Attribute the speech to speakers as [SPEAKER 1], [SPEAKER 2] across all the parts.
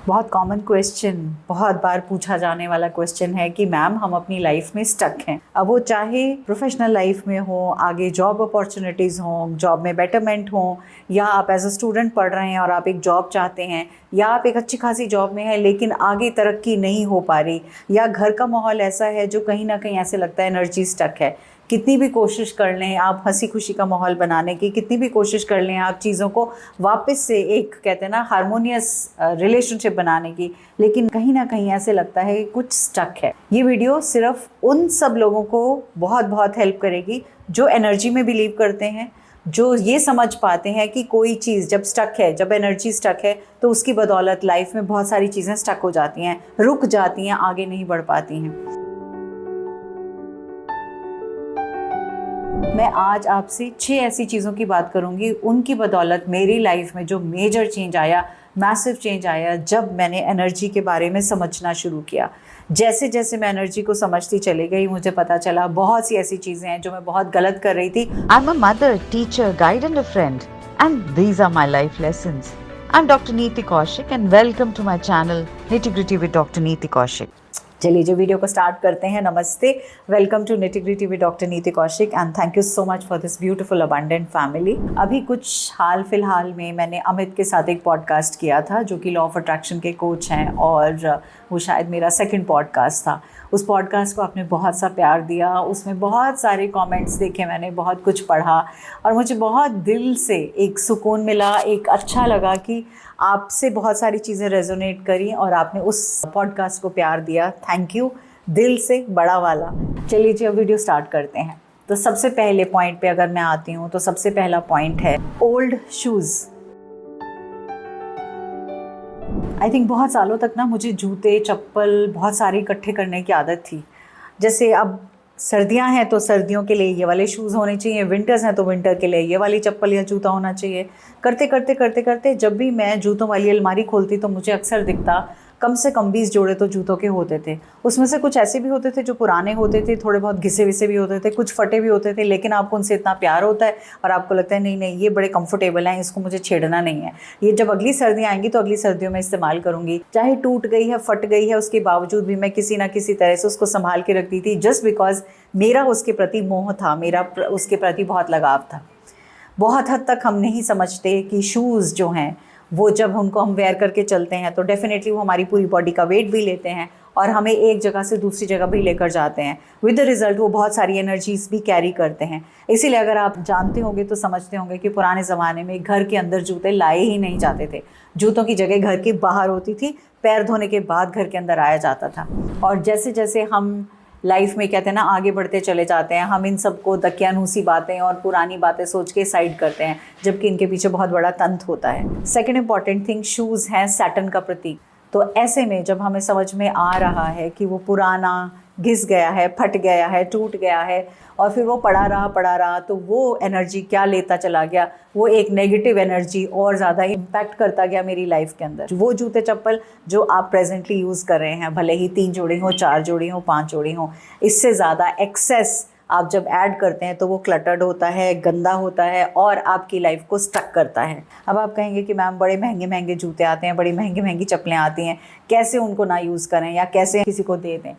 [SPEAKER 1] बहुत common question, बहुत बार पूछा जाने वाला क्वेश्चन है कि मैम हम अपनी लाइफ में स्टक हैं। अब वो चाहे प्रोफेशनल लाइफ में हो, आगे जॉब अपॉर्चुनिटीज़ हों, जॉब में बेटरमेंट हो, या आप एज अ स्टूडेंट पढ़ रहे हैं और आप एक जॉब चाहते हैं, या आप एक अच्छी खासी जॉब में हैं लेकिन आगे तरक्की नहीं हो पा रही, या घर का माहौल ऐसा है जो कहीं ना कहीं ऐसे लगता है एनर्जी स्टक है। कितनी भी कोशिश कर लें आप हंसी खुशी का माहौल बनाने की, कितनी भी कोशिश कर लें आप चीज़ों को वापस से एक कहते हैं ना हारमोनियस रिलेशनशिप बनाने की, लेकिन कहीं ना कहीं ऐसे लगता है कि कुछ स्टक है। ये वीडियो सिर्फ उन सब लोगों को बहुत बहुत हेल्प करेगी जो एनर्जी में बिलीव करते हैं, जो ये समझ पाते हैं कि कोई चीज़ जब स्टक है, जब एनर्जी स्टक है तो उसकी बदौलत लाइफ में बहुत सारी चीज़ें स्टक हो जाती हैं, रुक जाती हैं, आगे नहीं बढ़ पाती हैं। मैं आज आपसे 6 ऐसी चीज़ों की बात करूंगी, उनकी बदौलत मेरी लाइफ में जो मेजर चेंज आया, मैसिव चेंज आया, जब मैंने एनर्जी के बारे में समझना शुरू किया। जैसे जैसे मैं एनर्जी को समझती चली गई, मुझे पता चला बहुत सी ऐसी चीज़ें हैं जो मैं बहुत गलत कर रही थी।
[SPEAKER 2] I'm a mother, teacher, guide and a friend, and these are my life lessons. I'm Dr. Neeti Kaushik and welcome to my channel Nitty Gritty with Dr. Neeti Kaushik.
[SPEAKER 1] चलिए जो वीडियो को स्टार्ट करते हैं। नमस्ते, welcome to Nitty Gritty with doctor Niti Kaushik and thank you so much for this beautiful abundant family. अभी कुछ हाल फिलहाल में मैंने अमित के साथ एक पॉडकास्ट किया था, जो कि लॉ ऑफ अट्रैक्शन के कोच हैं, और वो शायद मेरा सेकंड पॉडकास्ट था। उस पॉडकास्ट को आपने बहुत सा प्यार दिया, उसमें बहुत सारे कमेंट्स देखे मैंने, बहुत कुछ पढ़ा और मुझे बहुत दिल से एक सुकून मिला, एक अच्छा लगा कि आपसे बहुत सारी चीज़ें रेजोनेट करी और आपने उस पॉडकास्ट को प्यार दिया। थैंक यू, दिल से बड़ा वाला। चलिए जी अब वीडियो स्टार्ट करते हैं। तो सबसे पहले पॉइंट पे अगर मैं आती हूँ तो सबसे पहला पॉइंट है ओल्ड शूज़। आई थिंक बहुत सालों तक ना मुझे जूते चप्पल बहुत सारे इकट्ठे करने की आदत थी। जैसे अब सर्दियां हैं तो सर्दियों के लिए ये वाले शूज़ होने चाहिए, विंटर्स हैं तो विंटर के लिए ये वाली चप्पल या जूता होना चाहिए। करते करते करते करते जब भी मैं जूतों वाली अलमारी खोलती तो मुझे अक्सर दिखता कम से कम 20 जोड़े तो जूतों के होते थे। उसमें से कुछ ऐसे भी होते थे जो पुराने होते थे, थोड़े बहुत घिसे विसे भी होते थे, कुछ फटे भी होते थे, लेकिन आपको उनसे इतना प्यार होता है और आपको लगता है नहीं नहीं ये बड़े कंफर्टेबल हैं, इसको मुझे छेड़ना नहीं है, ये जब अगली सर्दियाँ आएंगी तो अगली सर्दियों में इस्तेमाल करूँगी। चाहे टूट गई है, फट गई है, उसके बावजूद भी मैं किसी ना किसी तरह से उसको संभाल के रखती थी, जस्ट बिकॉज मेरा उसके प्रति मोह था, मेरा उसके प्रति बहुत लगाव था। बहुत हद तक हम नहीं समझते कि शूज़ जो हैं वो जब उनको हम वेयर करके चलते हैं तो डेफिनेटली वो हमारी पूरी बॉडी का वेट भी लेते हैं और हमें एक जगह से दूसरी जगह भी लेकर जाते हैं। विद द रिज़ल्ट वो बहुत सारी एनर्जीज भी कैरी करते हैं। इसीलिए अगर आप जानते होंगे तो समझते होंगे कि पुराने ज़माने में घर के अंदर जूते लाए ही नहीं जाते थे। जूतों की जगह घर के बाहर होती थी, पैर धोने के बाद घर के अंदर आया जाता था। और जैसे जैसे हम लाइफ में कहते हैं ना आगे बढ़ते चले जाते हैं, हम इन सबको दकियानूसी बातें और पुरानी बातें सोच के साइड करते हैं, जबकि इनके पीछे बहुत बड़ा तंत्र होता है। सेकंड इंपॉर्टेंट थिंग, शूज़ हैं सैटर्न का प्रतीक। तो ऐसे में जब हमें समझ में आ रहा है कि वो पुराना घिस गया है, फट गया है, टूट गया है और फिर वो पड़ा रहा तो वो एनर्जी क्या लेता चला गया, वो एक नेगेटिव एनर्जी और ज़्यादा इम्पैक्ट करता गया मेरी लाइफ के अंदर। वो जूते चप्पल जो आप प्रेजेंटली यूज़ कर रहे हैं, भले ही 3 जोड़ी हो, 4 जोड़ी हो, 5 जोड़ी हो, इससे ज़्यादा एक्सेस आप जब ऐड करते हैं तो वो क्लटर्ड होता है, गंदा होता है और आपकी लाइफ को स्टक करता है। अब आप कहेंगे कि मैम बड़े महंगे महंगे जूते आते हैं, बड़ी महंगी महंगी चप्पलें आती हैं, कैसे उनको ना यूज़ करें या कैसे किसी को दे दें।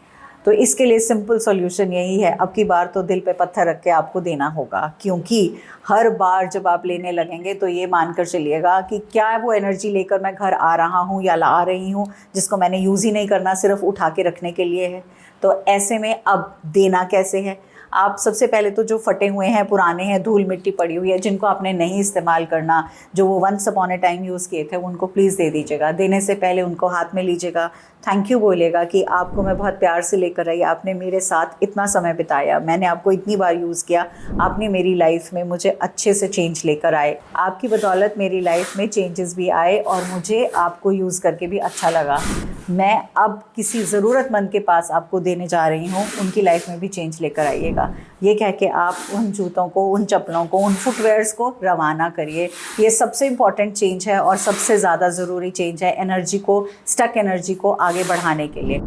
[SPEAKER 1] तो इसके लिए सिंपल सॉल्यूशन यही है, अब की बार तो दिल पे पत्थर रख के आपको देना होगा, क्योंकि हर बार जब आप लेने लगेंगे तो ये मानकर चलिएगा कि क्या वो एनर्जी लेकर मैं घर आ रहा हूँ या ला रही हूँ, जिसको मैंने यूज़ ही नहीं करना, सिर्फ उठा के रखने के लिए है। तो ऐसे में अब देना कैसे है? आप सबसे पहले तो जो फटे हुए हैं, पुराने हैं, धूल मिट्टी पड़ी हुई है, जिनको आपने नहीं इस्तेमाल करना, जो वो once upon a time use किए थे, उनको प्लीज़ दे दीजिएगा। देने से पहले उनको हाथ में लीजिएगा, थैंक यू बोलिएगा कि आपको मैं बहुत प्यार से लेकर आई, आपने मेरे साथ इतना समय बिताया, मैंने आपको इतनी बार यूज़ किया, आपने मेरी लाइफ में मुझे अच्छे से चेंज लेकर आए, आपकी बदौलत मेरी लाइफ में चेंजेस भी आए और मुझे आपको यूज़ करके भी अच्छा लगा। मैं अब किसी ज़रूरतमंद के पास आपको देने जा रही हूँ, उनकी लाइफ में भी चेंज लेकर आइएगा। ये कह के आप उन जूतों को, उन चप्पलों को, उन फुटवेयर्स को रवाना करिए। ये सबसे इम्पॉर्टेंट चेंज है और सबसे ज़्यादा ज़रूरी चेंज है एनर्जी को, स्टक एनर्जी को आगे बढ़ाने के लिए।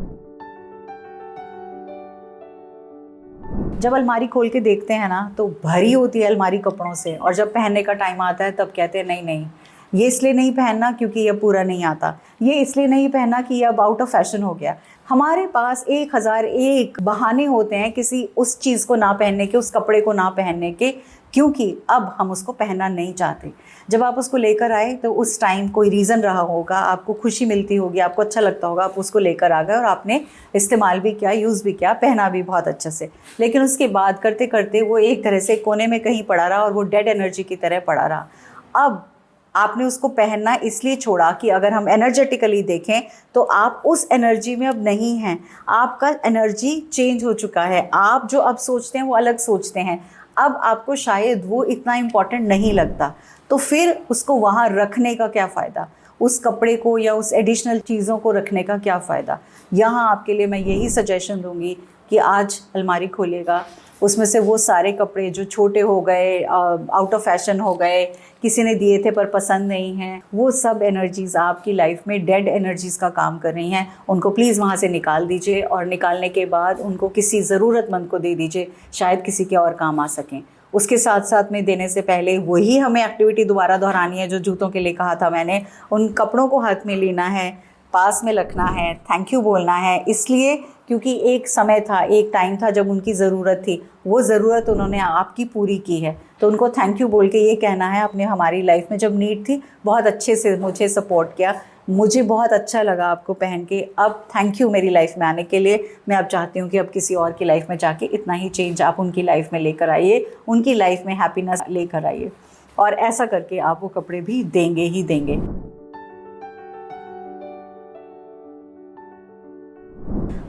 [SPEAKER 1] जब अलमारी खोल के देखते हैं ना तो भरी होती है अलमारी कपड़ों से, और जब पहनने का टाइम आता है तब कहते हैं नहीं नहीं ये इसलिए नहीं पहनना क्योंकि ये पूरा नहीं आता, ये इसलिए नहीं पहनना कि ये अब आउट ऑफ फैशन हो गया। हमारे पास 1001 बहाने होते हैं किसी उस चीज़ को ना पहनने के, उस कपड़े को ना पहनने के, क्योंकि अब हम उसको पहनना नहीं चाहते। जब आप उसको लेकर आए तो उस टाइम कोई रीज़न रहा होगा, आपको खुशी मिलती होगी, आपको अच्छा लगता होगा, आप उसको लेकर आ गए और आपने इस्तेमाल भी किया, यूज़ भी किया, पहना भी बहुत अच्छे से। लेकिन उसके बाद करते करते वो एक तरह से कोने में कहीं पड़ा रहा और वो डेड एनर्जी की तरह पड़ा रहा। अब आपने उसको पहनना इसलिए छोड़ा कि अगर हम एनर्जेटिकली देखें तो आप उस एनर्जी में अब नहीं हैं, आपका एनर्जी चेंज हो चुका है। आप जो अब सोचते हैं वो अलग सोचते हैं, अब आपको शायद वो इतना इम्पॉर्टेंट नहीं लगता। तो फिर उसको वहाँ रखने का क्या फ़ायदा, उस कपड़े को या उस एडिशनल चीज़ों को रखने का क्या फ़ायदा। यहाँ आपके लिए मैं यही सजेशन दूँगी कि आज अलमारी खोलिएगा, उसमें से वो सारे कपड़े जो छोटे हो गए, आउट ऑफ फैशन हो गए, किसी ने दिए थे पर पसंद नहीं हैं, वो सब एनर्जीज़ आपकी लाइफ में डेड एनर्जीज़ का काम कर रही हैं, उनको प्लीज़ वहाँ से निकाल दीजिए और निकालने के बाद उनको किसी ज़रूरतमंद को दे दीजिए, शायद किसी के और काम आ सकें। उसके साथ साथ में देने से पहले वही हमें एक्टिविटी दोबारा दोहरानी है जो जूतों के लिए कहा था मैंने। उन कपड़ों को हाथ में लेना है, पास में रखना है, थैंक यू बोलना है, इसलिए क्योंकि एक समय था, एक टाइम था जब उनकी ज़रूरत थी, वो ज़रूरत उन्होंने आपकी पूरी की है, तो उनको थैंक यू बोल के ये कहना है आपने हमारी लाइफ में जब नीड थी बहुत अच्छे से मुझे सपोर्ट किया, मुझे बहुत अच्छा लगा आपको पहन के, अब थैंक यू मेरी लाइफ में आने के लिए। मैं अब चाहती हूँ कि अब किसी और की लाइफ में जाके इतना ही चेंज आप उनकी लाइफ में लेकर आइए, उनकी लाइफ में हैप्पीनेस लेकर आइए, और ऐसा करके आप वो कपड़े भी देंगे ही देंगे।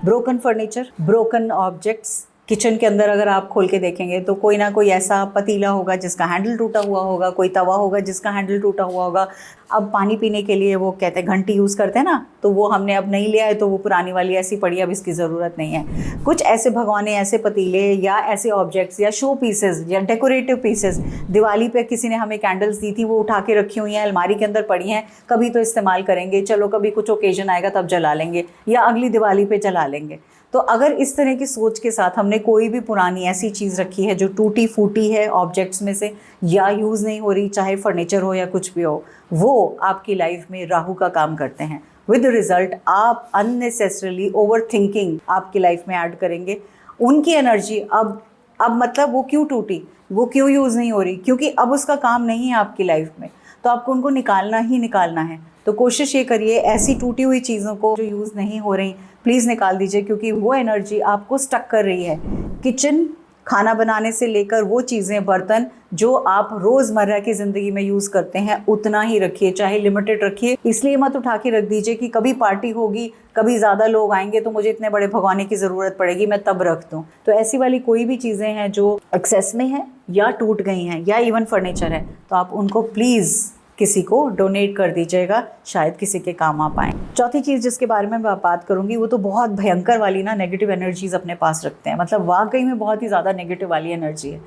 [SPEAKER 1] Broken furniture, broken objects, kitchen के अंदर अगर आप खोल के देखेंगे तो कोई ना कोई ऐसा पतीला होगा जिसका हैंडल टूटा हुआ होगा, कोई तवा होगा जिसका हैंडल टूटा हुआ होगा। अब पानी पीने के लिए वो कहते हैं घंटी यूज़ करते हैं ना, तो वो हमने अब नहीं लिया है तो वो पुरानी वाली ऐसी पड़ी, अब इसकी ज़रूरत नहीं है। कुछ ऐसे भगवाने, ऐसे पतीले या ऐसे ऑब्जेक्ट्स या शो पीसेस या डेकोरेटिव पीसेस, दिवाली पे किसी ने हमें कैंडल्स दी थी, वो उठा के रखी हुई हैं, अलमारी के अंदर पड़ी हैं, कभी तो इस्तेमाल करेंगे, चलो कभी कुछ ओकेजन आएगा तब जला लेंगे या अगली दिवाली पे जला लेंगे। तो अगर इस तरह की सोच के साथ हमने कोई भी पुरानी ऐसी चीज़ रखी है जो टूटी फूटी है ऑब्जेक्ट्स में से या यूज़ नहीं हो रही, चाहे फर्नीचर हो या कुछ भी हो, वो आपकी लाइफ में राहु का काम करते हैं। विद रिज़ल्ट आप अननेसेसरली ओवर थिंकिंग आपकी लाइफ में ऐड करेंगे। उनकी एनर्जी अब मतलब वो क्यों टूटी, वो क्यों यूज़ नहीं हो रही, क्योंकि अब उसका काम नहीं है आपकी लाइफ में, तो आपको उनको निकालना ही निकालना है। तो कोशिश ये करिए ऐसी टूटी हुई चीज़ों को जो यूज़ नहीं हो रही प्लीज़ निकाल दीजिए, क्योंकि वो एनर्जी आपको स्टक कर रही है। किचन, खाना बनाने से लेकर वो चीज़ें, बर्तन जो आप रोज़मर्रा की ज़िंदगी में यूज़ करते हैं उतना ही रखिए, चाहे लिमिटेड रखिए। इसलिए मत उठा के रख दीजिए कि कभी पार्टी होगी, कभी ज़्यादा लोग आएंगे तो मुझे इतने बड़े भगवाने की ज़रूरत पड़ेगी, मैं तब रख दूँ। तो ऐसी वाली कोई भी चीज़ें हैं जो एक्सेस में हैं या टूट गई हैं या इवन फर्नीचर है, तो आप उनको प्लीज़ किसी को डोनेट कर दीजिएगा, शायद किसी के काम आ पाएँ। चौथी चीज़ जिसके बारे में मैं बात करूँगी वो तो बहुत भयंकर वाली ना नेगेटिव एनर्जीज़ अपने पास रखते हैं, मतलब वाकई में बहुत ही ज़्यादा नेगेटिव वाली एनर्जी है।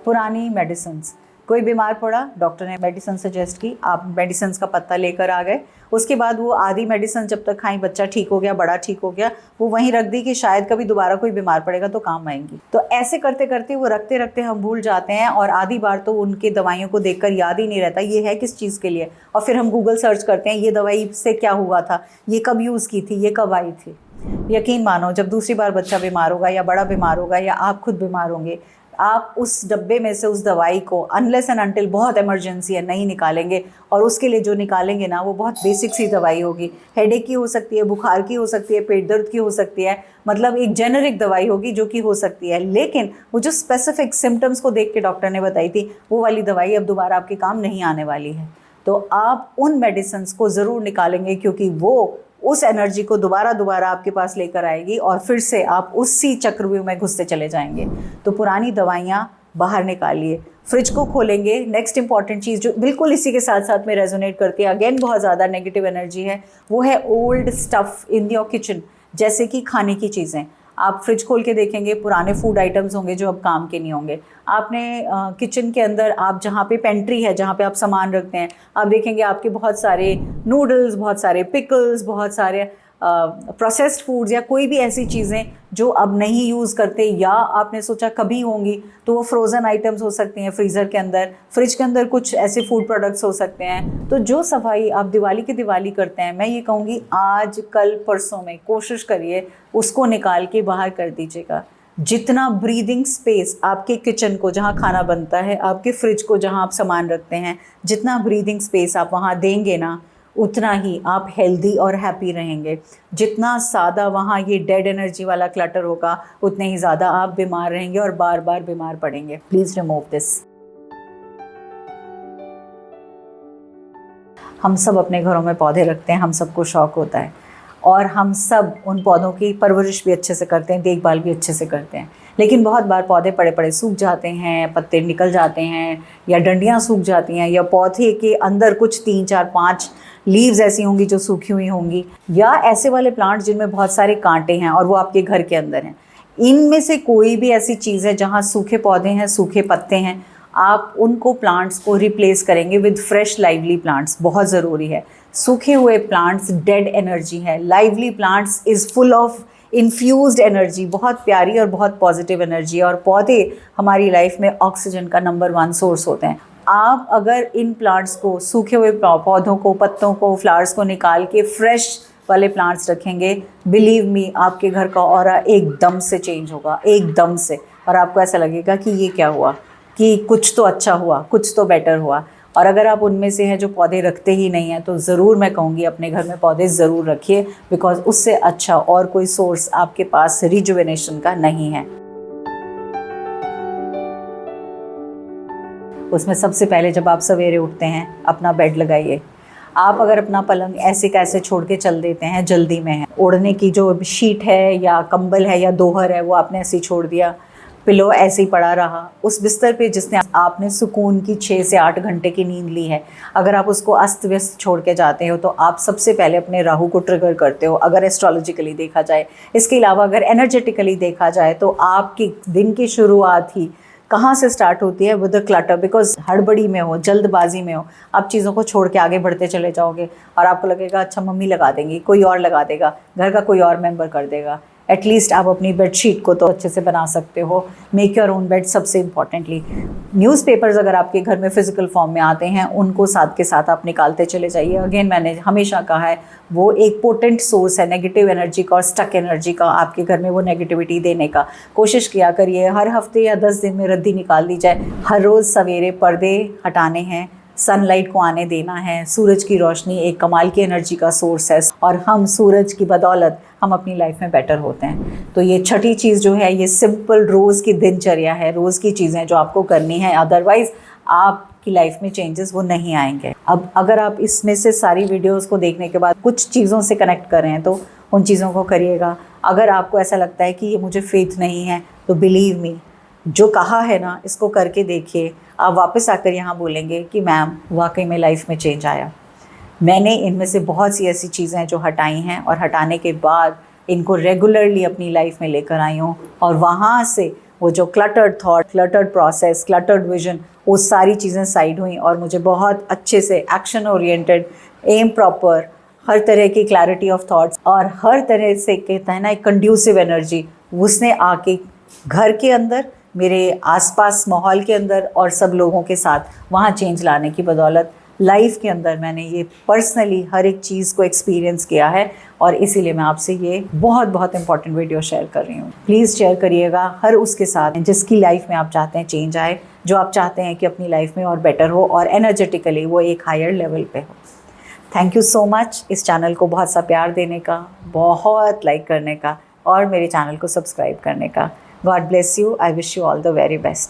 [SPEAKER 1] पुरानी मेडिसिन्स, कोई बीमार पड़ा, डॉक्टर ने मेडिसिन सजेस्ट की, आप मेडिसिन का पत्ता लेकर आ गए, उसके बाद वो आधी मेडिसिन जब तक खाई, बच्चा ठीक हो गया, बड़ा ठीक हो गया, वो वहीं रख दी कि शायद कभी दोबारा कोई बीमार पड़ेगा तो काम आएंगी। तो ऐसे करते करते वो रखते रखते हम भूल जाते हैं और आधी बार तो उनके दवाइयों को देखकर याद ही नहीं रहता ये है किस चीज़ के लिए, और फिर हम गूगल सर्च करते हैं ये दवाई से क्या हुआ था, ये कब यूज़ की थी, ये कब आई थी। यकीन मानो जब दूसरी बार बच्चा बीमार होगा या बड़ा बीमार होगा या आप खुद बीमार होंगे, आप उस डब्बे में से उस दवाई को अनलेस एंड अनटिल बहुत इमरजेंसी है नहीं निकालेंगे, और उसके लिए जो निकालेंगे ना वो बहुत बेसिक सी दवाई होगी, हेडेक की हो सकती है, बुखार की हो सकती है, पेट दर्द की हो सकती है, मतलब एक जेनरिक दवाई होगी जो कि हो सकती है, लेकिन वो जो स्पेसिफिक सिम्टम्स को देख के डॉक्टर ने बताई थी वो वाली दवाई अब दोबारा आपके काम नहीं आने वाली है। तो आप उन मेडिसिन को ज़रूर निकालेंगे क्योंकि वो उस एनर्जी को दोबारा आपके पास लेकर आएगी और फिर से आप उसी चक्रव्यूह में घुसते चले जाएंगे। तो पुरानी दवाइयाँ बाहर निकालिए। फ्रिज को खोलेंगे, नेक्स्ट इंपॉर्टेंट चीज़ जो बिल्कुल इसी के साथ साथ में रेजोनेट करती है, अगेन बहुत ज़्यादा नेगेटिव एनर्जी है, वो है old stuff in your kitchen, जैसे कि खाने की चीज़ें। आप फ्रिज खोल के देखेंगे पुराने फूड आइटम्स होंगे जो अब काम के नहीं होंगे। आपने किचन के अंदर आप जहाँ पे पेंट्री है, जहाँ पे आप सामान रखते हैं, आप देखेंगे आपके बहुत सारे नूडल्स, बहुत सारे पिकल्स, बहुत सारे प्रोसेस्ड फूड्स या कोई भी ऐसी चीज़ें जो अब नहीं यूज़ करते या आपने सोचा कभी होंगी, तो वो फ्रोज़न आइटम्स हो सकती हैं फ्रीज़र के अंदर, फ्रिज के अंदर कुछ ऐसे फूड प्रोडक्ट्स हो सकते हैं। तो जो सफाई आप दिवाली की दिवाली करते हैं, मैं ये कहूँगी आज कल परसों में कोशिश करिए उसको निकाल के बाहर कर दीजिएगा। जितना ब्रीदिंग स्पेस आपके किचन को जहाँ खाना बनता है, आपके फ्रिज को जहाँ आप सामान रखते हैं, जितना ब्रीदिंग स्पेस आप वहाँ देंगे ना, उतना ही आप हेल्दी और हैप्पी रहेंगे। जितना सादा वहाँ ये डेड एनर्जी वाला क्लटर होगा, उतने ही ज़्यादा आप बीमार रहेंगे और बार बार बीमार पड़ेंगे। Please remove this. हम सब अपने घरों में पौधे रखते हैं, हम सबको शौक़ होता है और हम सब उन पौधों की परवरिश भी अच्छे से करते हैं, देखभाल भी अच्छे से करते हैं। लेकिन बहुत बार पौधे पड़े पड़े सूख जाते हैं, पत्ते निकल जाते हैं या डंडियाँ सूख जाती हैं, या पौधे के अंदर कुछ 3, 4, 5 लीव्स ऐसी होंगी जो सूखी हुई होंगी, या ऐसे वाले प्लांट्स जिनमें बहुत सारे कांटे हैं और वो आपके घर के अंदर हैं। इनमें से कोई भी ऐसी चीज़ है जहाँ सूखे पौधे हैं, सूखे पत्ते हैं, आप उनको प्लांट्स को रिप्लेस करेंगे विद फ्रेश लाइवली प्लांट्स। बहुत ज़रूरी है। सूखे हुए प्लांट्स डेड एनर्जी है, lively plants is full of infused energy, बहुत प्यारी और बहुत पॉजिटिव एनर्जी है। और पौधे हमारी लाइफ में ऑक्सीजन का नंबर 1 सोर्स होते हैं। आप अगर इन प्लांट्स को, सूखे हुए पौधों को, पत्तों को, फ्लावर्स को निकाल के फ्रेश वाले प्लांट्स रखेंगे, बिलीव मी, आपके घर का ऑरा एकदम से चेंज होगा, एकदम से। और आपको ऐसा लगेगा कि ये क्या हुआ, कि कुछ तो अच्छा हुआ, कुछ तो बेटर हुआ। और अगर आप उनमें से हैं जो पौधे रखते ही नहीं हैं, तो ज़रूर मैं कहूँगी अपने घर में पौधे ज़रूर रखिए, बिकॉज़ उससे अच्छा और कोई सोर्स आपके पास रिजुवेनेशन का नहीं है। उसमें सबसे पहले जब आप सवेरे उठते हैं, अपना बेड लगाइए। आप अगर अपना पलंग ऐसे कैसे छोड़ के चल देते हैं, जल्दी में है, ओढ़ने की जो शीट है या कंबल है या दोहर है वो आपने ऐसे ही छोड़ दिया, पिलो ऐसे ही पड़ा रहा, उस बिस्तर पे जिसने आपने सुकून की 6 से 8 घंटे की नींद ली है, अगर आप उसको अस्त व्यस्त छोड़ के जाते हो, तो आप सबसे पहले अपने राहु को ट्रिगर करते हो, अगर एस्ट्रोलॉजिकली देखा जाए। इसके अलावा अगर एनर्जेटिकली देखा जाए, तो आपकी दिन की शुरुआत ही कहाँ से स्टार्ट होती है, विद द क्लटर। बिकॉज हड़बड़ी में हो, जल्दबाजी में हो, आप चीज़ों को छोड़ के आगे बढ़ते चले जाओगे और आपको लगेगा अच्छा मम्मी लगा देंगी, कोई और लगा देगा, घर का कोई और मेंबर कर देगा। एटलीस्ट आप अपनी बेडशीट को तो अच्छे से बना सकते हो। मेक योर ओन बेड, सबसे इम्पॉर्टेंटली। न्यूज़पेपर्स अगर आपके घर में फिजिकल फॉर्म में आते हैं, उनको साथ के साथ आप निकालते चले जाइए। अगेन मैंने हमेशा कहा है, वो एक पोटेंट सोर्स है नेगेटिव एनर्जी का और स्टक एनर्जी का, आपके घर में वो नेगेटिविटी देने का। कोशिश किया करिए हर हफ्ते या 10 दिन में रद्दी निकाल दी जाए। हर रोज़ सवेरे पर्दे हटाने हैं, सनलाइट को आने देना है। सूरज की रोशनी एक कमाल की एनर्जी का सोर्स है और हम सूरज की बदौलत हम अपनी लाइफ में बेटर होते हैं। तो ये छठी चीज़ जो है, ये सिंपल रोज़ की दिनचर्या है, रोज़ की चीज़ें जो आपको करनी है, अदरवाइज़ आपकी लाइफ में चेंजेस वो नहीं आएंगे। अब अगर आप इसमें से सारी वीडियोस को देखने के बाद कुछ चीज़ों से कनेक्ट कर रहे हैं, तो उन चीज़ों को करिएगा। अगर आपको ऐसा लगता है कि ये मुझे फेथ नहीं है, तो बिलीव मी, जो कहा है ना, इसको करके देखिए। आप वापस आकर यहाँ बोलेंगे कि मैम वाकई में लाइफ में चेंज आया। मैंने इनमें से बहुत सी ऐसी चीज़ें जो हटाई हैं और हटाने के बाद इनको रेगुलरली अपनी लाइफ में लेकर आई हूँ, और वहाँ से वो जो cluttered thought, cluttered process, cluttered vision, वो सारी चीज़ें साइड हुई और मुझे बहुत अच्छे से एक्शन ओरिएंटेड, एम प्रॉपर, हर तरह की क्लैरिटी ऑफ थॉट्स और हर तरह से कहते हैं ना एक कंड्यूसिव एनर्जी, उसने आके घर के अंदर, मेरे आसपास माहौल के अंदर और सब लोगों के साथ वहाँ चेंज लाने की बदौलत लाइफ के अंदर मैंने ये पर्सनली हर एक चीज़ को एक्सपीरियंस किया है। और इसीलिए मैं आपसे ये बहुत बहुत इंपॉर्टेंट वीडियो शेयर कर रही हूँ। प्लीज़ शेयर करिएगा हर उसके साथ जिसकी लाइफ में आप चाहते हैं चेंज आए, जो आप चाहते हैं कि अपनी लाइफ में और बेटर हो और एनर्जेटिकली वो एक हायर लेवल पे हो। थैंक यू सो मच इस चैनल को बहुत सा प्यार देने का, बहुत लाइक करने का और मेरे चैनल को सब्सक्राइब करने का। God bless you. I wish you all the very best.